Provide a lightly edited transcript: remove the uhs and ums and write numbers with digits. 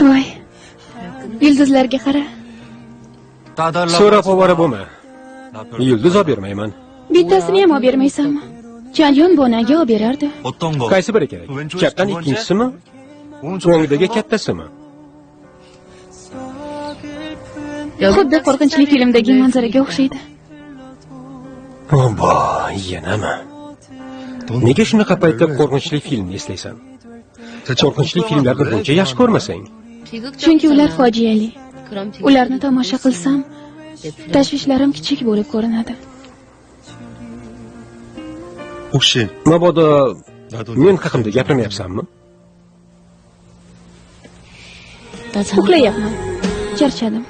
voy, yulduzlarga qara. So'rab ovora bo'lma. Yulduz olib bermayman. Bittasini ham olib bermaysanmi? Chalyon bonaga olib berardi. Qaysi biri kerak? Chapdan ikkinchisimi? O'ngdagi kattasimi? Xuddi qo'rqinchli filmdagi manzaraga o'xshaydi. Ombo, yanami? Nega shunaqa paytda qo'rqinchli filmni eslaysan? Qo'rqinchli filmlarni buncha yaxshi ko'rmasang. Chunki ular fojiali. Ularni tomosha qilsam, tashvishlarim kichik bo'lib ko'rinadi. 혹시 Mabodo men haqimda gapirmayapsanmi? Uxlayapman. Charchadim.